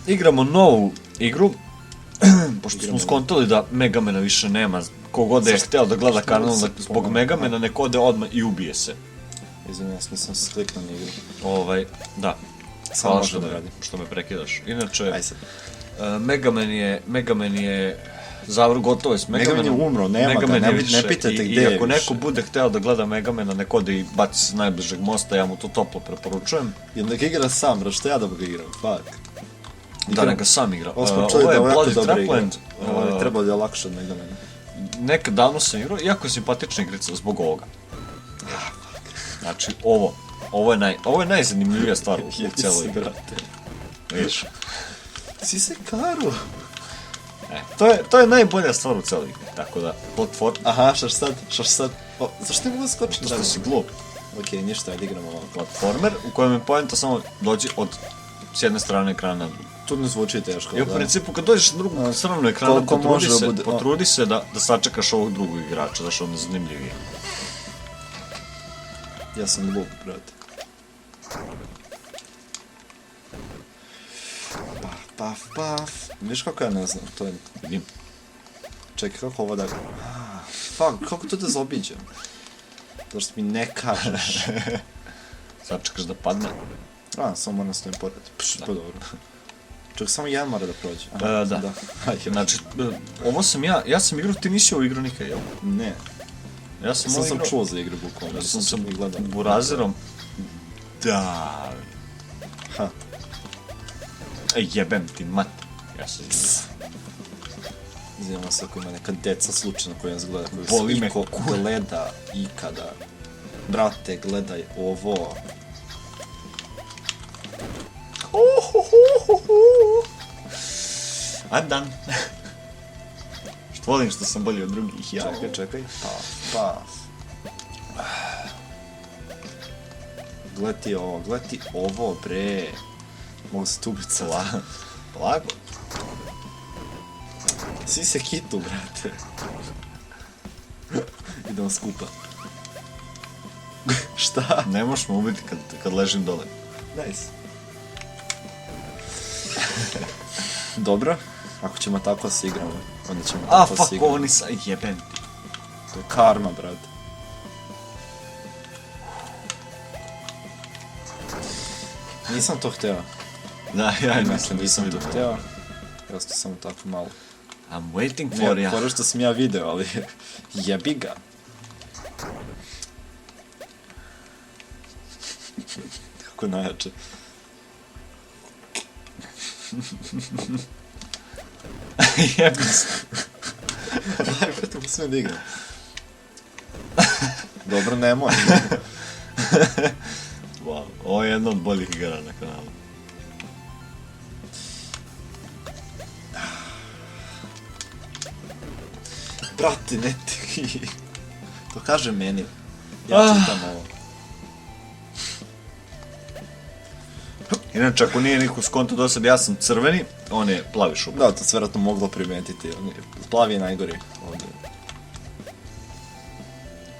Igramo novu igru, pošto smo skontali da Megamena više nema. Kogod je hteo da gleda kanal zbog Megamena, nek ode odmah i ubije se. Izvini, ja sam se kliknuo na igru. Da. Samo može da radi. Što me prekidaš. Inače, Aj sad. Megaman je gotovo je s Megaman je umro, nema ga, ne pitajte gdje je više. I ako neko bude hteo da gleda Megamena, nek ode i baci se s najbližeg mosta, ja mu to toplo preporučujem. Ili nek igra sam, bro, što ja da ga igram, fuck. Da, neka sam igra. Ovo je Bloody Trapland. Trebalo da je lakše od Megamena. Nekad davno sam igrao, jako je simpatična igrica zbog ovoga. Znači, ovo je najzanimljivija stvar u cijeloj igri. Vidiš? Si se karu. To je najbolja stvar u cijeloj igri, tako da, platform... Aha, šaš sad. Zašto ne mogu skočiti? Što si glup. Okej, ništa, ajde igramo ovo. Platformer u kojem je poenta samo dođi s jedne strane ekrana. Tu ne zvuči teško, i u principu kad dođeš na drugu stranu ekrana, potrudi se da sačekaš ovog drugog igrača, zašto on je zanimljiviji. Ja sam glup, brate. Paf. Viš kako ja ne znam, to je... Vidim. Čekaj, kako ovo da... Fuck, kako to da zaobiđem? Zašto mi ne kažeš? Sačekaš da padne. Samo moram stojim pored. Pa dobro. Čak samo jedan mora da prođe. Da. Znači, ovo sam ja sam igrao, ti nisi ovo igrao nikad, jel? Ne. Ja sam čuo za igru bukvalno. Ja sam burazerom. Da. Ha. Jebem ti mat. Ja se Znamo se ako ima neka deca slučajno koja nas gleda, koju se iko gleda ikada. Brate, gledaj ovo. I'm done. Što volim što sam bolji od drugih. Čekaj. Paf. Gledi ovo, bre. Mogu se tu ubiti sad. Blago. Svi se kitu, brate. Idemo skupa. Šta? Ne možeš me ubiti kad ležim dole. Nice. Dobro, ako ćemo tako se igramo, onda ćemo tako se igramo. Ovo nisam, jebem ti. To je karma, brate. Nisam to hteo. Da, ja nisam to hteo. Prosto samo tako malo. I'm waiting for ya. Fora što sam ja video, ali jebi ga. Kako najjače. Jebi se. Daj, brate, mu sve da igram. Dobro, nemoj. Wow, ovo je jedna od boljih igara na kanalu. Brate, ne ti. To kaže meni. Ja čitam ovo. Inače, ako nije niko skonto do sad, ja sam crveni, on je plavi šup. Da, to se vjerojatno moglo primetiti. Plavi je najgori ovdje.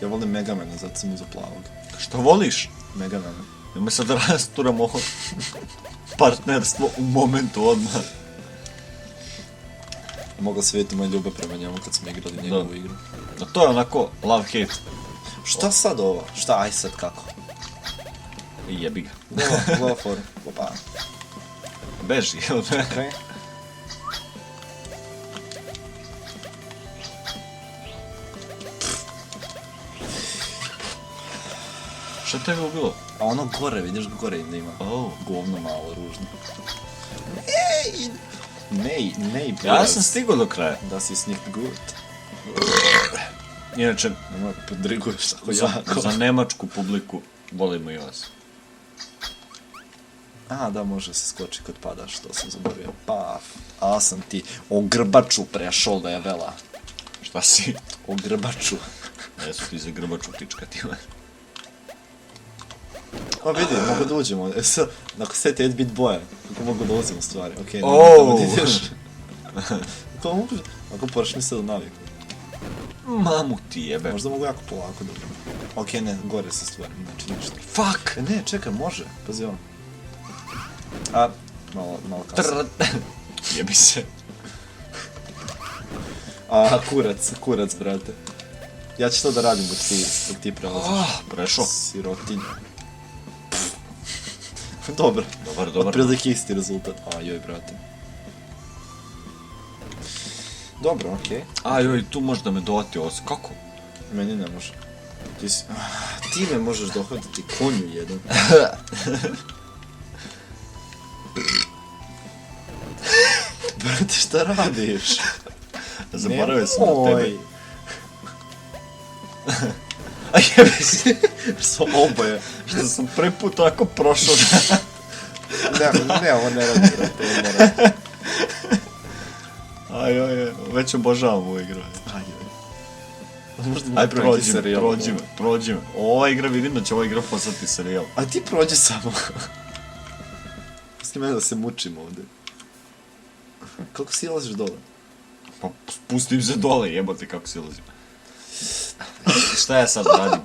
Ja volim Megamena, zato sam uzao plavog. Što voliš? Megamena. Nemoj sad da rasturamo partnerstvo u momentu odmah. Mogla se vidjeti moja ljubav prema njemu kad smo igrali njegovu igru. No to je onako love-hate. Šta sad ovo? Šta, aj sad kako? Jebi ga. Glava for. Opa. Beži, jel ne? Okej. Šta te je ubilo? A ono gore, vidiš ga gore da ima. Govno malo, ružno. Nej, ja sam stigao do kraja. Das ist nicht gut. Inače, nemoj podriguješ tako jako. Za nemačku publiku volimo i vas. Da, može se skoči kad padaš, to sam zaboravio. Paf, a sam ti o grbaču prešao da je vela. Šta si? O grbaču. Jesu ti za grbaču pička ti me. Pa vidi, mogu da uđemo. Nakon sve te 8-bit boje, kako mogu da uzim stvari. Okej, ne ideš. Ako poraš mi se da naviku. Mamu ti jebe. Možda mogu jako polako da uđem. Okej, ne, gore se stvarim, znači ništa. Fuck! Ne, čekaj, može. Pazi ovo. A, malo kasno. Jebi se. A, kurac, brate. Ja ću to da radim dok ti prelaziš. Prešao. Sirotinja. Dobro. Dobar. Otprilike isti rezultat. A, joj, brate. Dobro, okej. A joj, tu možda me dovati ovo. Kako? Meni ne može. Ti me možeš dohvatiti konju jedan. Brate, šta radiš? Zaboravio sam na tebe. Nemoj. A jebi se. Smo oboje. Što sam prvi put tako prošao. Ne, ovo ne radi, brate, ovo ne radi. Ajoj, već obožavam ovu igru. Aj, prođi me. Ova igra, vidim da će ova igra postati serijal. A ti prođi samo. Pusti mene da se mučim ovdje. Kako silaziš dole? Pa spustim se dole, jebote kako silazim. Šta ja sad radim?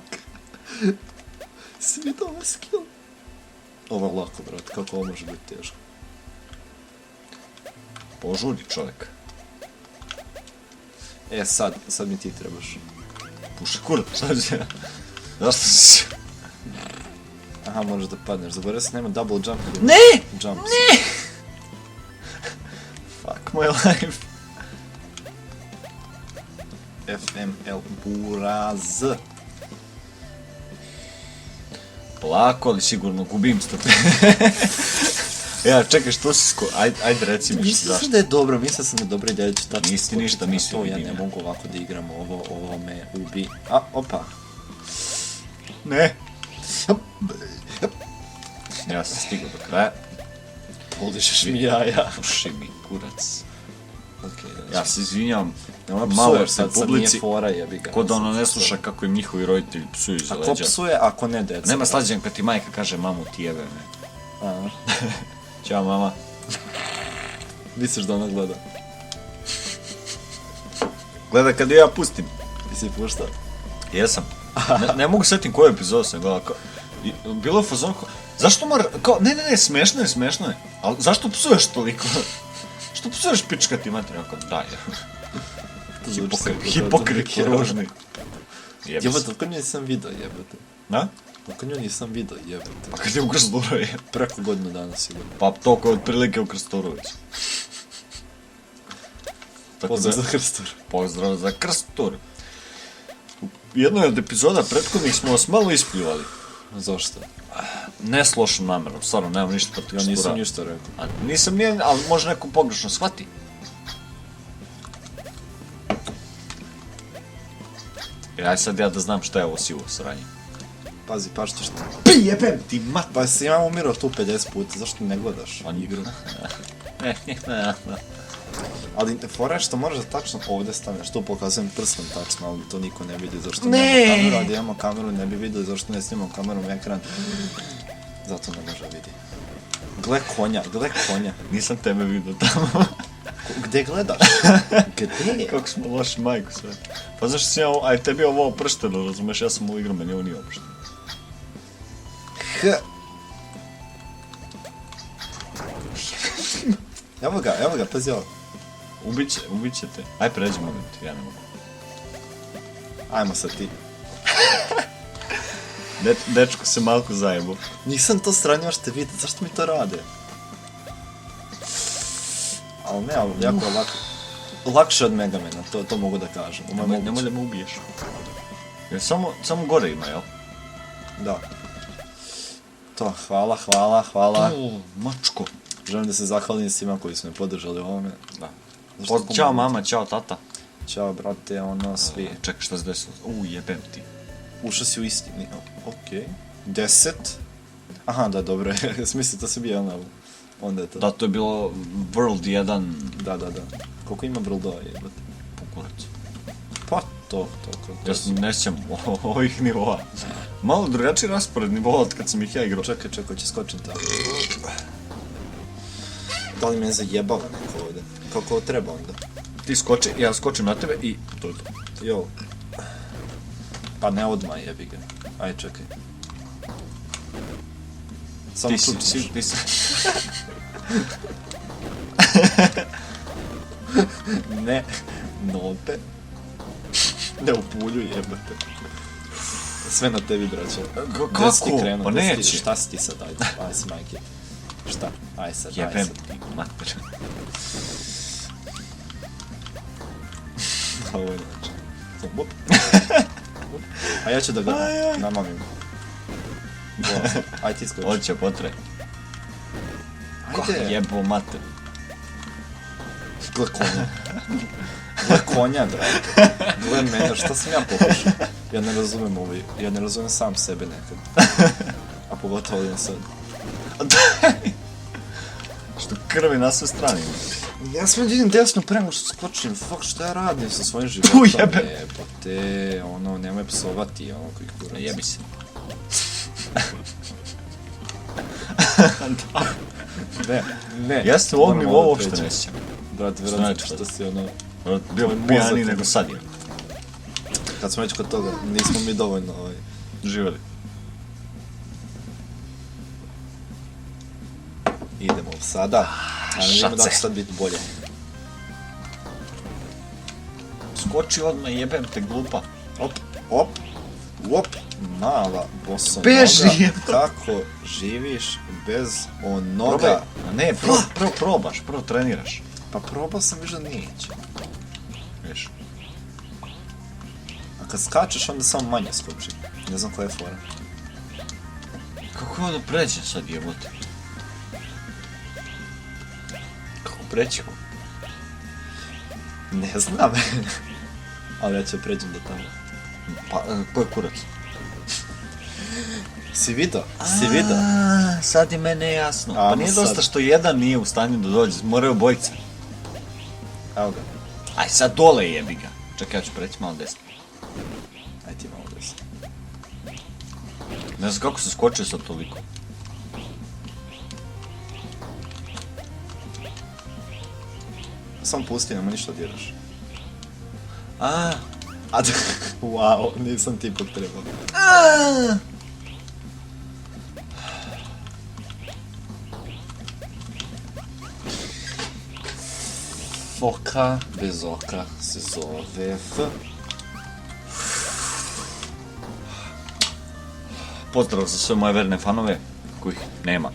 Si vidio ovaj skill? Ovo je lako, brate, kako ovo može biti teško? Požuri čovjek. Sad mi ti trebaš. Puši kurac, sad će. Zašto si? Aha, možeš da padneš, zaboravio se, nema double jump. Ne! Jump. Ne! Fuck my life. FML buraz. Polako, ali sigurno gubim stope. Ja, čekaj, što si Ajde, reci mi Mislim zašto. da je dobro, mislio sam da je dobro ideja da ću tačno Nisi ništa mislio, ja vidim ne ja. mogu ovako da igram, ovo me ubi. A, opa. Ne. Ja sam stigao do kraja. Polišeš mi jaja. Puši mi kurac. Okay, Ja se izvinjam. Malo Malo sad nije publici. fora, jebi ga. Ko da ono ne sluša kako im njihovi roditelji psuju iza A leđa. ko psuje, ako ne deca? Nema slađenja kad ti majka kaže mamu ti jebe me. A, Ćao mama. misliš da ona gleda? Gleda kad ja pustim. Ti si pušta? Jesam. Ne mogu setim koju epizodu sam gledao. Bilo je fazon zašto ne, smešno je. Ali zašto psuješ toliko? Što psuješ pička ti mater? Ako daj. Hipokrit, ružni. Jebate, kako nisam vidio, jebate. Na? Kako nisam vidio, jebate. Pa kad je u Krstoru je. Preko godinu dana sigurno. Pa toliko je otprilike u Krstoru već. Pozdrav za Krstur. Pozdrav za Krstur. U jednoj od epizoda prethodnih smo vas malo ispljuvali. Zašto? Ne s lošom namerom, stvarno, nemam ništa protiv Ja Krstura. nisam ništa rekao. A nisam nijedan, ali može neko pogrešno shvati. Aj sad ja da znam šta je ovo sivo sranje. Pazi, pašta što... Pijebem ti mat! Pa si imam umirao tu 50 puta, zašto ne gledaš igru? Ali fora je što moraš da tačno ovdje staneš, tu pokazujem prstom tačno, ali to niko ne vidi zašto nemamo kameru, a da imamo kameru ne bi vidio zašto ne snimam kamerom ekran. Zato ne može vidi. Gle konja. Nisam tebe vidio tamo. Gdje gledaš? Gdje? Kako smo loši majku sve. Pa znaš što si ja, aj tebi je ovo opršteno, razumeš, ja sam u igru, meni ovo nije opršteno. Evo ga, pazi ovo. Ubit će te. Aj pređi moment, ja ne mogu. Ajmo sad ti. Dečko se malko zajebo. Nisam to sranje još te vidjeti, zašto mi to rade? Ali ne, ali jako je lako. Lakše od Megamena, to mogu da kažem. Nemoj da me ubiješ. Jer samo gore ima, jel? Da. To, hvala. Mačko. Želim da se zahvalim svima koji su me podržali u ovome. Da. Ćao mama, ćao tata. Ćao brate, svi. Čekaj, šta se desilo? Jebem ti. Ušao si u istini. Okej. 10. Aha, da, dobro je. Smisli, to se bio onda je to. Da, to je bilo World 1. Da. Koliko ima Worldova jebate? Pokurac. Pa, to. Ja se ne sjećam ovih nivoa. Malo drugačiji raspored nivoa od kad sam ih ja igrao. Čekaj, će skočim tamo. Da li me zajebava neko ovdje? Kako treba onda? Ti skoči, ja skočim na tebe i to je to. Jo. Pa ne odmah jebi ga. Aj, čekaj. Samo Ti si... Ne, nope. Ne u pulju jebate. Sve na tebi, braćo. Gdje si ti Kako? krenuo? Pa Gdje si ti- neće. Šta si ti sad, aj si majke. Šta? Aj sad, aj Jebem sad. ti, mater. Ovo je znači. Op. Op. A ja ću da ga namamim. Aj ti skoči. Hoće potre. Ajde. Jebo mater. Gle konja. Gle konja, brate. Gle mene, šta sam ja pokušao? Ja ne razumem ovaj, ja ne razumem sam sebe nekad. A pogotovo ovdje sad. Što krvi na sve strane. Ja sam vidim desno pre nego što skočim, fuck, šta ja radim sa svojim životom? Jebe. Jebote, ono, nemoj psovati, ono, koji kurac. Jebi se. Ne, ne. Ja se u ovom Moramo nivou da uopšte pređemo. ne sjećam. Brate, Šta vjerojatno znači? što si ono, Bio Tvoj pijaniji mozak. nego sad je. kad smo već kod toga, nismo mi dovoljno, Živjeli. idemo sada. Ali vidimo da šace. će sad biti bolje. Skoči odmah, jebem te glupa. Op, op, op, mala bosonoga. Beži, jebote. Kako živiš bez Probaj. onoga? A ne, prvo probaš, prvo treniraš. Pa probao sam, viš da neće. Viš. A kad skačeš, onda samo manje skoči. Ne znam koja je fora. Kako da pređem sad jebote? Kako preći ko? Ne znam. Ali ja ću pređem do tamo. Pa, ko je kurac? Si vidio? Si vidio? Sad je mene jasno. A, Pa nije sad. dosta što jedan nije u stanju da dođe, moraju obojica. Evo ga. Aj sad dole jebi ga. Čekaj, ja ću preći malo desno. Aj ti malo desno. Ne znam kako se skočio sad toliko. Samo pusti, nema ništa diraš. A, A da, wow, nisam ti ipak trebao. Foka bez oka se zove F. pozdrav za sve moje verne fanove, kojih nema.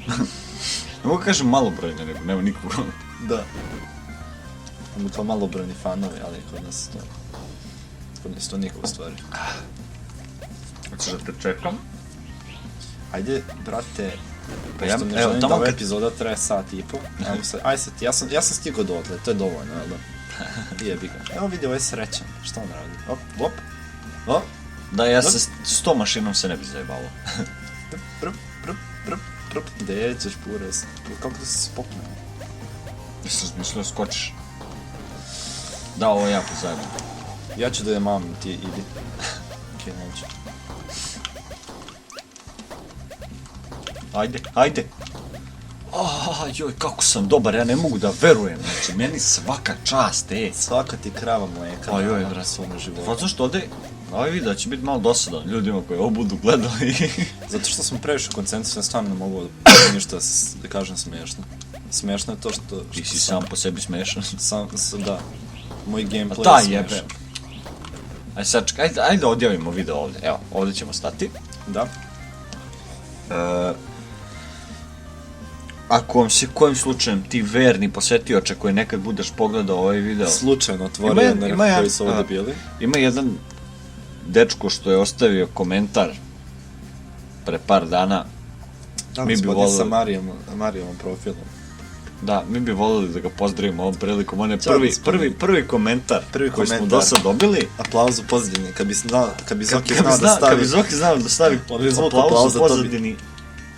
Ne mogu kažem malobrojne, nego nema nikog. Da. Imamo to malobrojni fanovi, ali kod nas to... Kod nas to niko u stvari. Hoćeš da te čekam? Ajde, brate, Pa ja- pošto ne evo, želim tamo da ova kad- epizoda traje sat i po, aj sad, ja sam stigao dotle, to je dovoljno, jel da? Jebi ga. Evo vidi, ovaj je srećan, šta on radi? Op, op, op, Da, ja se s tom mašinom se ne bi zajebalo. prup, prup, prup, prup, gdje ćeš pures? Kako da se spokne? Nisam mislio skočiš. Da, ovo je jako zajedno. Ja ću da je mamim, ti idi. Okej, neću. Ajde, ajde. Joj, kako sam dobar, ja ne mogu da verujem, znači, meni svaka čast, Svaka ti krava mleka Pa joj, na brate. svome životu. Zato što ovdje, ovaj video će biti malo dosadan ljudima koji ovo budu gledali. Zato što sam previše koncentrisao, ja stvarno ne mogu ništa da kažem smiješno. Smiješno je to što... Ti si sam po sebi smešan. Da. Moj gameplay Ta je smiješan. jebe. Ajde sad čekaj, ajde da odjavimo video ovdje. Evo, ovdje ćemo stati. Da. Ako vam se kojim slučajem ti verni posjetioče koji nekad budeš pogledao ovaj video, Slučajno otvorio Ima neki ja- koji su ovdje bili. ima jedan dečko što je ostavio komentar pre par dana. Da, mi bi gospodin sa volili- Marijevom profilom. Da, mi bi voljeli da ga pozdravimo ovom prilikom. On je Ćao, gospodin. prvi komentar Prvi koji smo komentar. do sad dobili. Aplauz u pozadini, kad bi Zoki Kad bi znao da stavi... Kad bi Zoki znao da stavi On bi zvuk aplauz aplauza, u to bi- pozadini,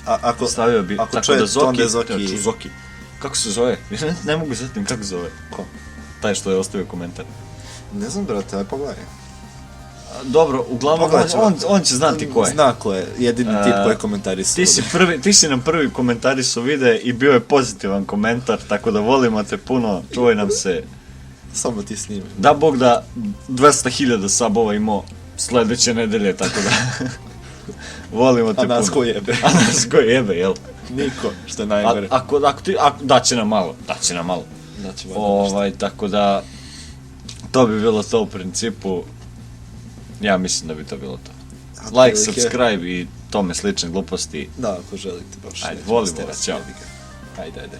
Ako stavio bi, ako tako čuje da Zoki, ton da je Zoki... ja ću Zoki. Kako se zove? Ne mogu sjetim kako se zove. Ko? Taj što je ostavio komentar. Ne znam, brate, aj pogledaj. Dobro, uglavnom Pogledat ćemo. on će znati ko je. Zna ko je, jedini tip koji komentari su. Ti si nam prvi komentarisao vide i bio je pozitivan komentar, tako da volimo te puno, čuvaj nam se. Samo ti snimi. Da Bog da 200.000 sabova imao sljedeće nedelje, tako da volimo te A puno. nas ko jebe. A nas ko jebe, jel? Niko, što je najgore. Daće nam malo. Znači, valjda Tako da, to bi bilo to u principu. Ja mislim da bi to bilo to. Like, subscribe i tome slične gluposti. Da, ako želite baš. Ajde, volimo vas, ćao. Ajde.